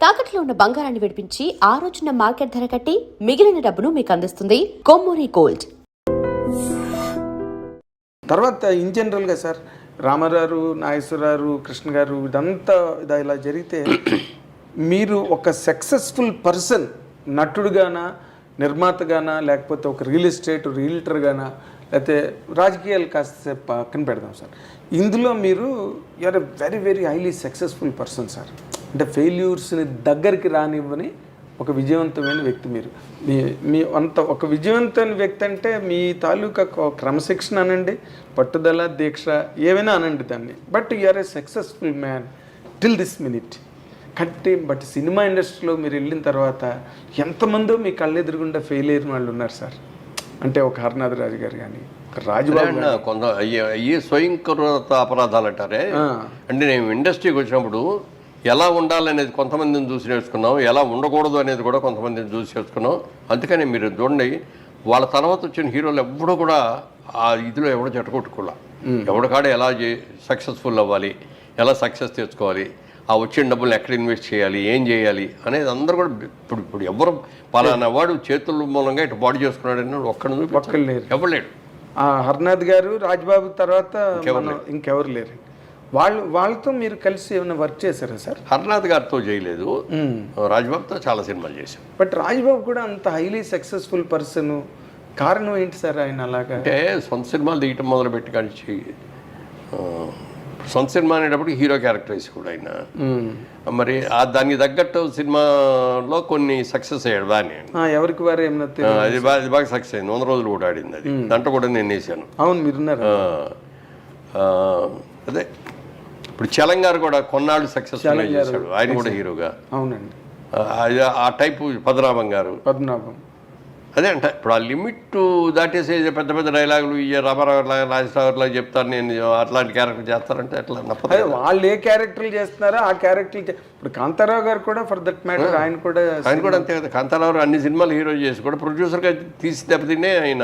తాకట్లో ఉన్న బంగారాన్ని విడిపించి ఆ రోజున మార్కెట్ ధర కట్టి మిగిలిన డబ్బును మీకు అందిస్తుంది కొమ్మూరి గోల్డ్. తర్వాత ఇన్ జనరల్గా సార్ రామారావు, నాగేశ్వరరావు, కృష్ణ గారు ఇదంతా ఇలా జరిగితే మీరు ఒక సక్సెస్ఫుల్ పర్సన్ నటుడుగానా, నిర్మాతగానా, లేకపోతే ఒక రియల్ ఎస్టేట్ రియల్టర్గానా, లేకపోతే రాజకీయాలు కాస్త పక్కన పెడదాం సార్, ఇందులో మీరు you are a very very highly successful person sir. అంటే ఫెయిల్యూర్స్ని దగ్గరికి రానివ్వని ఒక విజయవంతమైన వ్యక్తి మీరు. మీ అంత ఒక విజయవంతమైన వ్యక్తి అంటే మీ తాలూకా క్రమశిక్షణ అనండి, పట్టుదల, దీక్ష ఏమైనా అనండి దాన్ని. But you are a successful man till this minute. But cinema ఇండస్ట్రీలో మీరు వెళ్ళిన తర్వాత ఎంతమందో మీ కళ్ళెదురుగుండా ఫెయిల్ అయిన వాళ్ళు ఉన్నారు సార్. అంటే ఒక హరనాథ్ రాజు గారు కానీ, రాజుబాబు కొంత అయ్యే స్వయంకృత అపరాధాలు అంటారే. అంటే నేను ఇండస్ట్రీకి వచ్చినప్పుడు ఎలా ఉండాలనేది కొంతమందిని చూసి నేర్చుకున్నాం, ఎలా ఉండకూడదు అనేది కూడా కొంతమందిని చూసి నేర్చుకున్నాం. అందుకని మీరు చూడండి, వాళ్ళ తర్వాత వచ్చిన హీరోలు ఎప్పుడూ కూడా ఆ ఇదిలో ఎవడో చెట్టకొట్టుకోలే. ఎవడికాడ ఎలా సక్సెస్ఫుల్ అవ్వాలి, ఎలా సక్సెస్ తెచ్చుకోవాలి, ఆ వచ్చిన డబ్బులు ఎక్కడ ఇన్వెస్ట్ చేయాలి, ఏం చేయాలి అనేది అందరూ కూడా ఇప్పుడు ఎవరు పలానా వాడు చేతుల మూలంగా ఇటు బాడీ చేసుకున్నాడని ఒక్కడు లేరు, ఎవరు లేడు. హర్నాథ్ గారు, రాజబాబు తర్వాత ఇంకెవరు లేరు. వాళ్ళతో మీరు కలిసి ఏమైనా వర్క్ చేశారా సార్? హర్నాథ్ గారితో చేయలేదు, రాజబాబుతో చాలా సినిమాలు చేశాం. బట్ రాజబాబు కూడా అంత హైలీ సక్సెస్ఫుల్ పర్సన్, కారణం ఏంటి సార్ ఆయన అలాగా? అంటే సొంత సినిమాలు తీయటం మొదలుపెట్టి కానీ సొంత సినిమా అనేటప్పుడు హీరో క్యారెక్టర్స్ కూడా ఆయన మరి దానికి తగ్గట్టు సినిమాలో కొన్ని సక్సెస్ అయ్యాడు బాగానే. ఎవరికి వారు ఏమన్నా అది బాగా సక్సెస్ అయింది. 100 రోజులు కూడా ఆడింది. అది దాంట్లో కూడా నేను వేసాను. అవును, మీరున్నారు. అదే ఇప్పుడు చలం గారు కూడా కొన్నాళ్ళు సక్సెస్ఫుల్ చేశాడు, ఆయన కూడా హీరోగా. అవునండి, ఆ టైపు పద్మనాభం గారు. అదే అంటే ఇప్పుడు ఆ లిమిట్ దాటేసే పెద్ద పెద్ద డైలాగులు రామారావు రాజశేఖర్లా చెప్తాను నేను అట్లాంటి క్యారెక్టర్ చేస్తారంటే ఎట్లా నప్పదు. వాళ్ళు ఏ క్యారెక్టర్లు చేస్తున్నారో ఆ క్యారెక్టర్. ఇప్పుడు కాంతారావు గారు కూడా ఫర్ దట్ మ్యాటర్ ఆయన కూడా అంతే కదా. కాంతారావు అన్ని సినిమాలు హీరో చేసి కూడా ప్రొడ్యూసర్గా తీసి దెబ్బతినే ఆయన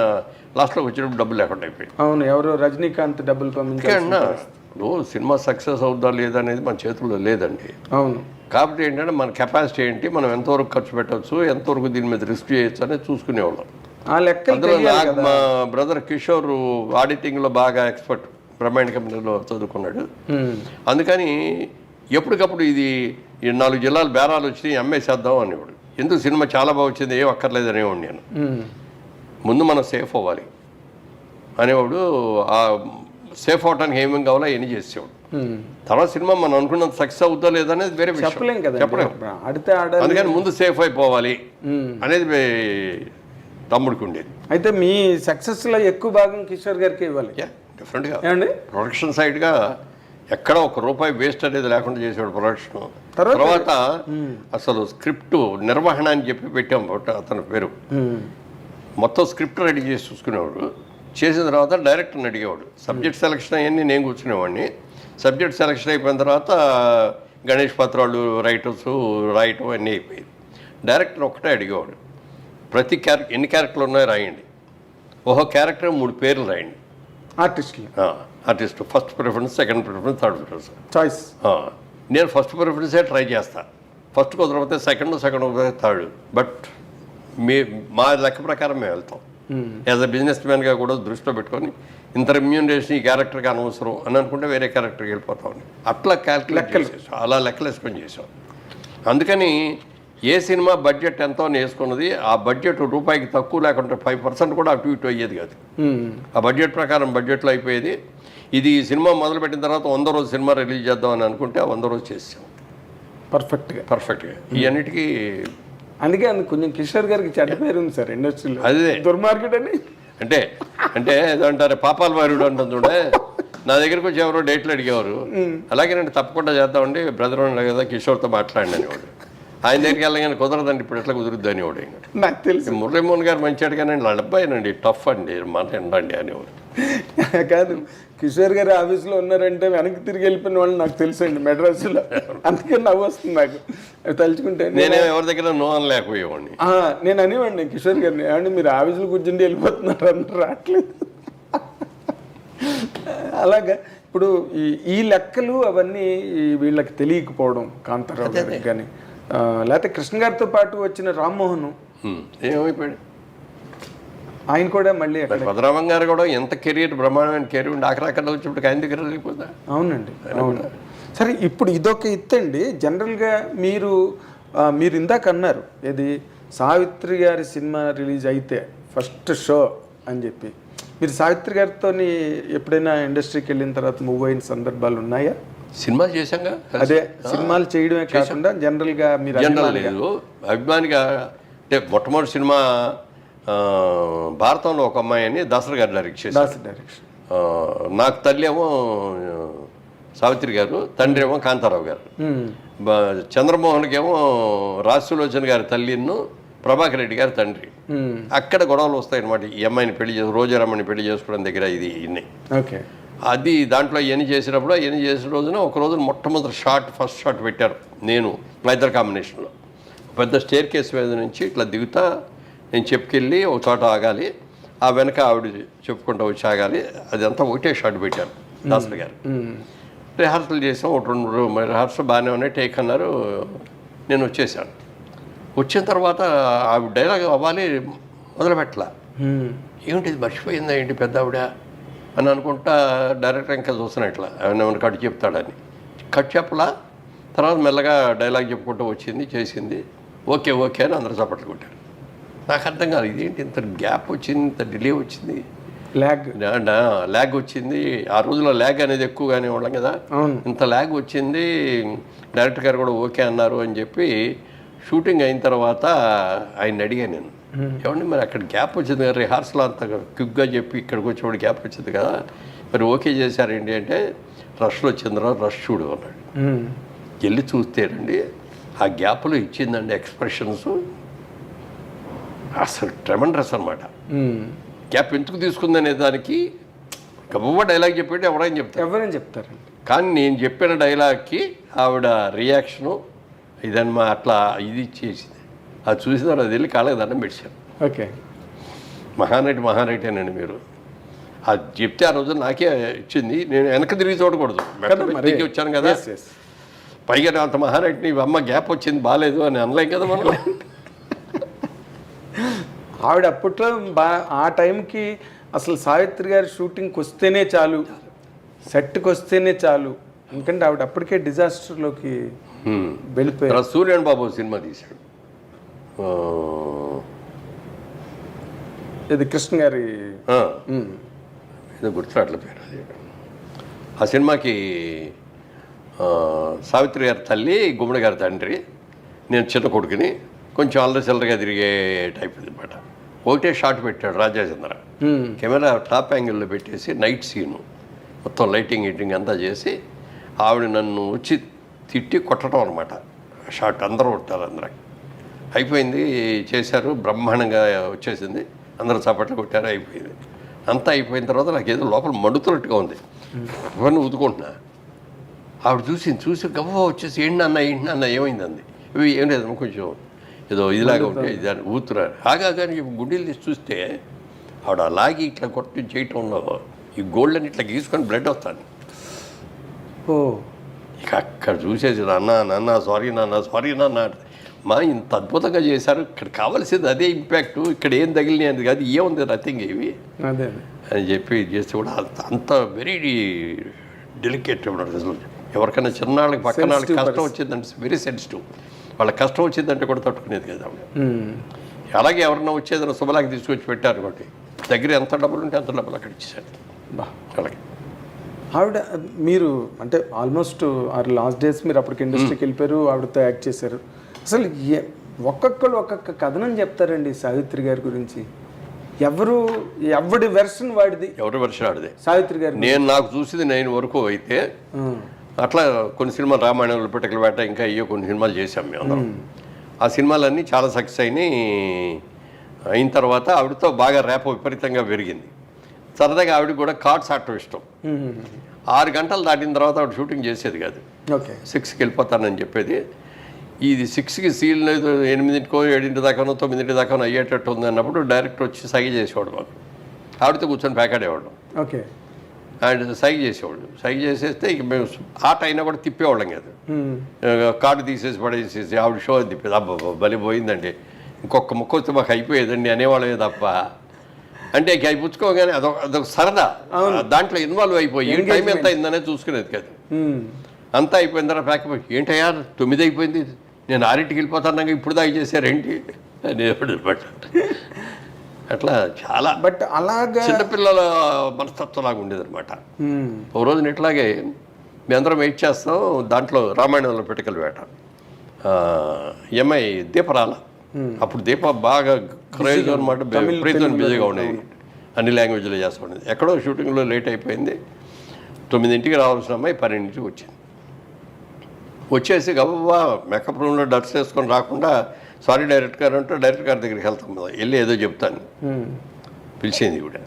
లాస్ట్లోకి వచ్చినప్పుడు డబ్బులు లేకుండా అయిపోయింది. అవును, ఎవరో రజనీకాంత్ డబ్బులు పంపించారు. ఇప్పుడు సినిమా సక్సెస్ అవుద్దా లేదా అనేది మన చేతుల్లో లేదండి. అవును, కాబట్టి ఏంటంటే మన కెపాసిటీ ఏంటి, మనం ఎంతవరకు ఖర్చు పెట్టవచ్చు, ఎంతవరకు దీని మీద రిస్క్ చేయొచ్చు అనేది చూసుకునేవాళ్ళం. అందులో మా బ్రదర్ కిషోర్ ఆడిటింగ్లో బాగా ఎక్స్పర్ట్, బ్రహ్మాండ కంపెనీలో చదువుకున్నాడు. అందుకని ఎప్పటికప్పుడు ఇది 4 జిల్లాలు బేరాలు వచ్చి అమ్మేసేద్దాం అనేవాడు. ఎందుకు సినిమా చాలా బాగా వచ్చింది, ఏం అక్కర్లేదు అనేవాడు. నేను ముందు మనం సేఫ్ అవ్వాలి అనేవాడు. ఆ సేఫ్ అవడానికి ఏమేమి కావాలో అవన్నీ చేసేవాడు. తర్వాత సినిమా మనం అనుకున్నంత సక్సెస్ అవుతా లేదనేది వేరే విషయం, చెప్పలేము. అందుకని ముందు సేఫ్ అయిపోవాలి అనేది తమ్ముడికి ఉండేది. అయితే మీ సక్సెస్లో ఎక్కువ భాగం కిషోర్ గారికి ఇవ్వాలి. డిఫరెంట్గా ప్రొడక్షన్ సైడ్గా ఎక్కడ ₹1 వేస్ట్ అనేది లేకుండా చేసేవాడు ప్రొడక్షన్. తర్వాత అసలు స్క్రిప్ట్ నిర్వహణ అని చెప్పి పెట్టాం అతని పేరు. మొత్తం స్క్రిప్ట్ రెడీ చేసి చూసుకునేవాడు. చేసిన తర్వాత డైరెక్టర్ని అడిగేవాడు. సబ్జెక్ట్ సెలక్షన్ అవన్నీ నేను కూర్చునేవాడిని. సబ్జెక్ట్ సెలక్షన్ అయిపోయిన తర్వాత గణేష్ పత్రాలు రైటర్స్ రాయటం అన్నీ అయిపోయింది. డైరెక్టర్ ఒక్కటే అడిగేవాడు, ప్రతి ఎన్ని క్యారెక్టర్లు ఉన్నాయో రాయండి, ఓహో క్యారెక్టర్ 3 పేర్లు రాయండి. Artist first preference, second preference, third preference choice. నేను ఫస్ట్ ప్రిఫరెన్సే ట్రై చేస్తాను. ఫస్ట్ కుదరకపోతే సెకండ్ కుదరకపోతే థర్డ్. బట్ మా లెక్క ప్రకారం మేము వెళ్తాం. యాజ్ అ బిజినెస్ మ్యాన్గా కూడా దృష్టిలో పెట్టుకొని ఇంత రెమ్యూనరేషన్ ఈ క్యారెక్టర్కి అనవసరం అని అనుకుంటే వేరే క్యారెక్టర్కి వెళ్ళిపోతామని అట్లా క్యాల్కులేట్ చేసాం, అలా లెక్కలు వేసుకొని చేసాం. అందుకని ఏ సినిమా బడ్జెట్ ఎంతో వేసుకున్నది ఆ బడ్జెట్ రూపాయికి తక్కువ లేకుండా 5% కూడా అటు ఇటు అయ్యేది కాదు. ఆ బడ్జెట్ ప్రకారం బడ్జెట్లో అయిపోయేది. ఇది సినిమా మొదలుపెట్టిన తర్వాత 100 రోజు సినిమా రిలీజ్ చేద్దాం అని అనుకుంటే ఆ 100 రోజు చేసాం పర్ఫెక్ట్గా. ఈ అన్నిటికీ అందుకే కొంచెం కిషోర్ గారికి చెడ్డ పేరు ఉంది సార్ ఇండస్ట్రీలో, అదే దుర్మార్కెట్ అని. అంటే ఏదంటారు పాపాల వారుడు అంటుంది చూడే. నా దగ్గరకు వచ్చి ఎవరో డేట్లు అడిగేవారు. అలాగే నేను తప్పకుండా చేద్దామండి, బ్రదర్ ఉన్నాడు కదా కిషోర్తో మాట్లాడిన అనేవాడు. ఆయన దగ్గరికి వెళ్ళగానే కుదరదండి, ఇప్పుడు ఎట్లా కుదురుద్ది అనేవాడు. నాకు తెలుసు మురళీమోహన్ గారు మంచివాడు కానీ అబ్బాయినండి టఫ్ అండి మాట ఎండండి అనేవాడు. కాదు, కిషోర్ గారు ఆఫీస్లో ఉన్నారంటే వెనక్కి తిరిగి వెళ్ళిపోయిన వాళ్ళు నాకు తెలుసు అండి మెడ్రాస్లో. అందుకే నవ్వు వస్తుంది నాకు తలుచుకుంటే. నేను ఎవరి దగ్గర నో అని లేకపోయేవాడిని. నేను అనేవాడిని కిషోర్ గారిని, ఏమంటే మీరు ఆఫీసులో కూర్చుంటే వెళ్ళిపోతున్నారు అందరూ రావట్లేదు. అలాగా ఇప్పుడు ఈ లెక్కలు అవన్నీ వీళ్ళకి తెలియకపోవడం, కాంతారావు గారికి కానీ లేకపోతే కృష్ణ గారితో పాటు వచ్చిన రామ్మోహన్ ఏమైపోయాడు ఆయన కూడా మళ్ళీ అక్కడ. పద్మనాభం గారు కూడా ఎంత కెరీర్ బ్రహ్మాండమైన కెరీర్ ఉండి ఆఖరాకన్నా వచ్చినప్పుడు ఆయన దగ్గర లేకపోతే. అవునండి, అవును. సరే, ఇప్పుడు ఇదొక ఎత్తండి. జనరల్గా మీరు ఇందాక అన్నారు ఏది, సావిత్రి గారి సినిమా రిలీజ్ అయితే ఫస్ట్ షో అని చెప్పి, మీరు సావిత్రి గారితో ఎప్పుడైనా ఇండస్ట్రీకి వెళ్ళిన తర్వాత మూవ్ అయిన సందర్భాలు ఉన్నాయా? సినిమాలు చేశాంగా. అదే సినిమాలు చేయడమే కాకుండా జనరల్గా మీరు జనరల్ లేదు అభిమానిగా అంటే మొట్టమొదటి సినిమా భారతంలో ఒక అమ్మాయి అని దాసరి గారు డైరెక్ట్ చేశారు. డైరెక్షన్. నాకు తల్లి ఏమో సావిత్రి గారు, తండ్రి ఏమో కాంతారావు గారు. చంద్రమోహన్కి ఏమో రాజసులోచన గారి తల్లిను ప్రభాకర్ రెడ్డి గారి తండ్రి. అక్కడ గొడవలు వస్తాయి అనమాట. ఈ అమ్మాయిని పెళ్లి చేసి రోజారమ్మని పెళ్లి చేసుకోవడం దగ్గర ఇది ఇన్ని. ఓకే. అది దాంట్లో ఎన్ని చేసినప్పుడు ఎన్ని చేసిన రోజున ఒక రోజున మొట్టమొదటి ఫస్ట్ షాట్ పెట్టారు నేను మా ఇద్దరు కాంబినేషన్లో. పెద్ద స్టేర్ కేస్ మీద నుంచి ఇట్లా దిగుతా నేను చెప్పుకెళ్ళి ఒక చోట ఆగాలి, ఆ వెనక ఆవిడ చెప్పుకుంటూ వచ్చి ఆగాలి. అదంతా ఒకటే షాట్ పెట్టారు దాసరి గారు. రిహార్సల్ చేసాం, ఒక 2 రిహార్సల్ బాగానే ఉన్నాయి, టేక్ అన్నారు. నేను వచ్చేసాను. వచ్చిన తర్వాత ఆవిడ డైలాగ్ అవ్వాలి మొదలుపెట్టలా. ఏమిటి మర్చిపోయిందా ఏంటి పెద్ద ఆవిడ అని అనుకుంటా డైరెక్టర్ ఇంకా చూస్తున్నా ఇట్లా ఏమైనా కట్ చెప్తాడని. కట్ చెప్పలా. తర్వాత మెల్లగా డైలాగ్ చెప్పుకుంటూ వచ్చింది, చేసింది. ఓకే ఓకే అని అందరూ చప్పట్లు కొట్టారు. నాకు అర్థం కాదు ఇదేంటి ఇంత గ్యాప్ వచ్చింది, ఇంత డిలే వచ్చింది, ల్యాగ్ వచ్చింది. ఆ రోజుల్లో ల్యాగ్ అనేది ఎక్కువగానే వాళ్ళం కదా, ఇంత ల్యాగ్ వచ్చింది. డైరెక్టర్ గారు కూడా ఓకే అన్నారు అని చెప్పి షూటింగ్ అయిన తర్వాత ఆయన అడిగాను నేను, ఏమండి మరి అక్కడ గ్యాప్ వచ్చింది కదా, రిహార్సల్ అంత క్విక్గా చెప్పి ఇక్కడికి వచ్చేవాడు గ్యాప్ వచ్చింది కదా, మరి ఓకే చేశారేంటి అంటే, రష్లో వచ్చిందిరా రష్ చూడు అన్నాడు. వెళ్ళి చూస్తేనండి ఆ గ్యాప్లో ఇచ్చిందండి ఎక్స్ప్రెషన్స్ అసలు ట్రెమండరస్ అనమాట. గ్యాప్ ఎందుకు తీసుకుందనే దానికి గొప్ప డైలాగ్ చెప్పేది ఎవరైనా చెప్తారండి. కానీ నేను చెప్పిన డైలాగ్కి ఆవిడ రియాక్షను ఇదన్నమా అట్లా ఇది చేసింది. అది చూసిన తర్వాత అది వెళ్ళి కాళ్ళకి దండం పెట్టాను. ఓకే. మహానటేనండి మీరు. అది చెప్తే ఆ రోజు నాకే ఇచ్చింది. నేను వెనక తిరిగి చూడకూడదు, దిగి వచ్చాను కదా. పైగా అంత మహానటిని అమ్మ గ్యాప్ వచ్చింది బాగాలేదు అని అనలేం కదా మనం. ఆవిడ అప్పట్లో ఆ టైంకి అసలు సావిత్రి గారి షూటింగ్కి వస్తేనే చాలు, సెట్కి వస్తేనే చాలు, ఎందుకంటే ఆవిడ అప్పటికే డిజాస్టర్లోకి వెళ్ళిపోయారు. సూర్యన్ బాబు సినిమా తీశాడు, ఇది కృష్ణ గారి ఏదో గుర్తురాట్ల పేరు. అది ఆ సినిమాకి సావిత్రి గారి తల్లి, గుమ్మడి గారి తండ్రి, నేను చిన్న కొడుకుని, కొంచెం అల్లరి చిల్లరగా తిరిగే టైప్ అనమాట. ఒకటే షాట్ పెట్టాడు రాజాచంద్ర. కెమెరా టాప్ యాంగిల్లో పెట్టేసి నైట్ సీను మొత్తం లైటింగ్ హీటింగ్ అంతా చేసి ఆవిడ నన్ను వచ్చి తిట్టి కొట్టడం అనమాట. షాట్ అందరూ కొట్టారు, అందరికి అయిపోయింది, చేశారు, బ్రహ్మాండంగా వచ్చేసింది, అందరూ చప్పట్లు కొట్టారు, అయిపోయింది. అంతా అయిపోయిన తర్వాత నాకు ఏదో లోపల మండుతున్నట్టుగా ఉంది, అవన్నీ ఊదుకుంటున్నా. ఆవిడ చూసి గవ్వ వచ్చేసి ఏంటి అన్న ఏమైంది అంది. ఇవి ఏం లేదు కొంచెం ఏదో ఇదిలాగా ఉంటే ఇది అని ఊతున్నారు. కానీ గుండెలు తీసి చూస్తే ఆవిడ అలాగే ఇట్లా కొట్టి చేయటంలో ఈ గోల్డ్ అని ఇట్లా గీసుకొని బ్లడ్ వస్తాను. ఇక అక్కడ చూసేసి నాన్న సారీ నాన్న మా ఇంత అద్భుతంగా చేశారు, ఇక్కడ కావాల్సింది అదే ఇంపాక్ట్, ఇక్కడ ఏం తగిలినాయి అనేది కాదు, ఏముంది నథింగ్ ఇవి అని చెప్పి చేస్తే కూడా అంత వెరీ డెలికేట్ అసలు. ఎవరికైనా చిన్నాళ్ళకి పక్కన వాళ్ళకి కష్టం వచ్చిందంటే వెరీ సెన్సిటివ్. వాళ్ళకి కష్టం వచ్చిందంటే కూడా తట్టుకునేది కదా ఆవిడ. అలాగే ఎవరన్నా వచ్చేదన్నా శుభలాకి తీసుకొచ్చి పెట్టారు కాబట్టి దగ్గర ఎంత డబ్బులు ఉంటే అంత డబ్బులు అక్కడ ఇచ్చేసారు. అలాగే ఆవిడ మీరు అంటే ఆల్మోస్ట్ లాస్ట్ డేస్ మీరు అప్పటికి ఇండస్ట్రీకి వెళ్ళిపోయారు, ఆవిడతో యాక్ట్ చేశారు. అసలు ఒక్కొక్కరు ఒక్కొక్క కథనం చెప్తారండి సావిత్రి గారి గురించి. ఎవరి వెర్షన్ వాడిది, ఎవరి వెర్షన్ ఆడిది సావిత్రి గారి. నేను నాకు చూసింది 9 వరకు అయితే అట్లా కొన్ని సినిమాలు రామాయణంలో పిట్టకల వేట ఇంకా అయ్యో కొన్ని సినిమాలు చేశాం మేము అందరం. ఆ సినిమాలన్నీ చాలా సక్సెస్ అయిన తర్వాత ఆవిడతో బాగా ర్యాప్ విపరీతంగా పెరిగింది. సరదాగా ఆవిడకి కూడా కార్డ్స్ ఆడటం ఇష్టం. 6 గంటలు దాటిన తర్వాత ఆవిడ షూటింగ్ చేసేది కాదు, 6కి వెళ్ళిపోతానని చెప్పేది. ఇది 6కి సీల్ 8కో 7 దాకానో 9 దాకానో అయ్యేటట్టు ఉంది అన్నప్పుడు డైరెక్టర్ వచ్చి సైగ చేసేవాడు మాకు. ఆవిడతో కూర్చొని ప్యాకాడేవాడు. ఓకే. ఆయన సైగ చేసేవాళ్ళు, సైగ చేసేస్తే ఇక మేము ఆట అయినా కూడా తిప్పేవాళ్ళం కాదు. కార్డు తీసేసి పడేసేసి ఆవిడ షో తిప్పేది. అబ్బా బలి పోయిందండి, ఇంకొక ముక్క వస్తే మాకు అయిపోయేదండి అనేవాళ్ళమే తప్ప. అంటే ఇక అవి పుచ్చుకోగానే అదొక సరదా, దాంట్లో ఇన్వాల్వ్ అయిపోయి టైం ఎంత అయిందనే చూసుకునేది కాదు. అంతా అయిపోయిన తర్వాత ప్యాకపోయి ఏంటయ్యా 9 అయిపోయింది, నేను 6ంటికి వెళ్ళిపోతాను, ఇప్పుడు దాకా చేశారేంటి అనేవాడు అనమాట. అట్లా చాలా బట్ అలాగా చిన్నపిల్లల మనస్తత్వం లాగా ఉండేది అనమాట. ఒక రోజున ఇట్లాగే మేమందరం వెయిట్ చేస్తాం, దాంట్లో రామాయణంలో పిటకల వేట, ఎంఐ దీపరాల, అప్పుడు దీప బాగా క్రేజ్ అనమాట, ప్రీతం బిజీగా ఉండేది, అన్ని లాంగ్వేజ్లో చేస్తూ ఉండేది. ఎక్కడో షూటింగ్లో లేట్ అయిపోయింది, 9ంటికి రావాల్సిన అమ్మాయి 12ంటికి వచ్చింది. వచ్చేసి గబా మేకప్ రూమ్లో డ్రెస్ వేసుకొని రాకుండా సారీ డైరెక్టర్ గారు అంటే డైరెక్టర్ గారి దగ్గరికి వెళ్తాం కదా, వెళ్ళి ఏదో చెప్తాను పిలిచింది కూడా.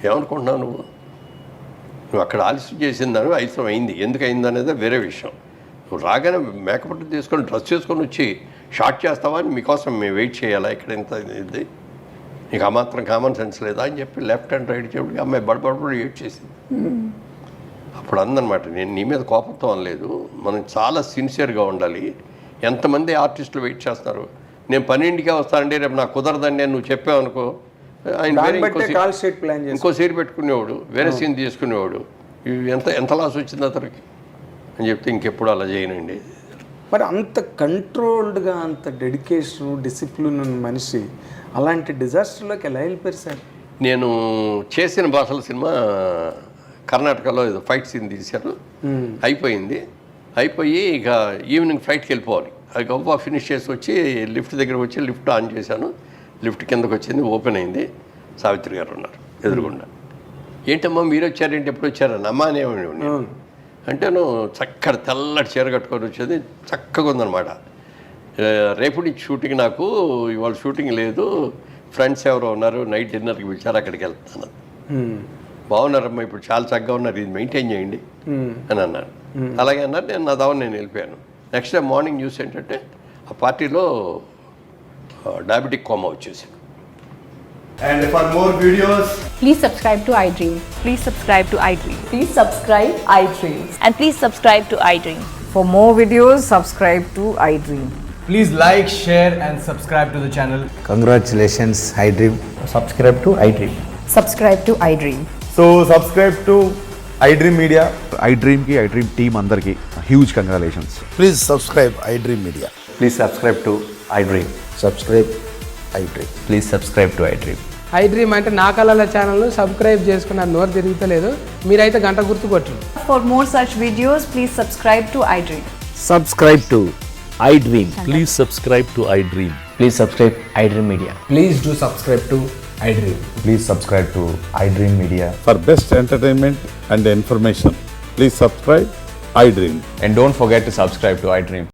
ఏమనుకుంటున్నావు నువ్వు అక్కడ ఆలస్యం చేసిందాను, అవసరం అయింది, ఎందుకు అయింది అనేది వేరే విషయం. నువ్వు రాగానే మేకప్ తీసుకొని డ్రెస్ చేసుకొని వచ్చి షార్ట్ చేస్తావా అని మీకోసం మేము వెయిట్ చేయాలా ఇక్కడ, ఇంత ఇది నీకు ఆ మాత్రం కామన్ సెన్స్ లేదా అని చెప్పి లెఫ్ట్ అండ్ రైట్ చెప్పి అమ్మాయి బడబడబడి వెయిట్ చేసింది. అప్పుడు అందనమాట, నేను నీ మీద కోపంతో అనలేదు, మనం చాలా సిన్సియర్గా ఉండాలి, ఎంతమంది ఆర్టిస్టులు వెయిట్ చేస్తున్నారు, నేను 12ంటికే వస్తానండి, రేపు నాకు కుదరదండి అని నువ్వు చెప్పావనుకో, ఆయన ఇంకో సీట్ పెట్టుకునేవాడు, వేరే సీన్ తీసుకునేవాడు, ఎంత లాస్ వచ్చింది అతనికి అని చెప్తే ఇంకెప్పుడు అలా చేయనండి. మరి అంత కంట్రోల్డ్గా అంత డెడికేషన్ డిసిప్లిన్ ఉన్న మనిషి అలాంటి డిజాస్టర్లోకి ఎలా వెళ్ళిపోయారు సార్? నేను చేసిన భాషల సినిమా కర్ణాటకలో ఏదో ఫైట్ సీన్ తీశారు, అయిపోయి ఇక ఈవినింగ్ ఫ్లైట్కి వెళ్ళిపోవాలి. అది గొప్ప ఫినిష్ చేసి వచ్చి లిఫ్ట్ దగ్గరకు వచ్చి లిఫ్ట్ ఆన్ చేశాను, లిఫ్ట్ కిందకు వచ్చింది, ఓపెన్ అయింది, సావిత్రి గారు ఉన్నారు ఎదురుగుండా. ఏంటమ్మా మీరు వచ్చారేంటి, ఎప్పుడు వచ్చారని అమ్మ అనేవాడిని. అంటే నువ్వు చక్కటి తెల్లటి చీర కట్టుకొని వచ్చేది, చక్కగా ఉందన్నమాట. రేపు నుంచి షూటింగ్, నాకు ఇవాళ షూటింగ్ లేదు, ఫ్రెండ్స్ ఎవరో ఉన్నారు, నైట్ డిన్నర్కి పిలిచారు, అక్కడికి వెళ్తాను. బాగున్నారమ్మా, ఇప్పుడు చాలా చక్కగా ఉన్నారు, ఇది మెయింటైన్ చేయండి అని అన్నాడు. అలాగే అన్నారు, నేను నా దావని నేను వెళ్ళిపోయాను. నెక్స్ట్ డే మార్నింగ్ న్యూస్ ఏంటంటే ఆ పార్టీలో డయాబెటిక్ కోమా వచ్చేసింది. And for more videos, please subscribe to iDream. Please subscribe to iDream. Please subscribe iDream. And please subscribe to iDream. For more videos, subscribe to iDream. please like, share and subscribe to the channel. Congratulations, iDream. Subscribe to iDream. Subscribe to iDream. So subscribe to iDream Media. iDream ki iDream team andarki huge congratulations. Please subscribe iDream Media. Please subscribe to iDream. Subscribe iDream. Please subscribe to iDream. iDream అంటే నా కళల ఛానల్ను subscribe చేసుకున్న నోరు తిరుగుతలేదు, మీరైతే గంట గుర్తు కొట్టండి. For more such videos, please subscribe to iDream. Subscribe to iDream. Please subscribe to iDream. Please subscribe iDream Media. Please do subscribe to iDream. Please subscribe to iDream Media. For best entertainment and information, please subscribe iDream. And don't forget to subscribe to iDream.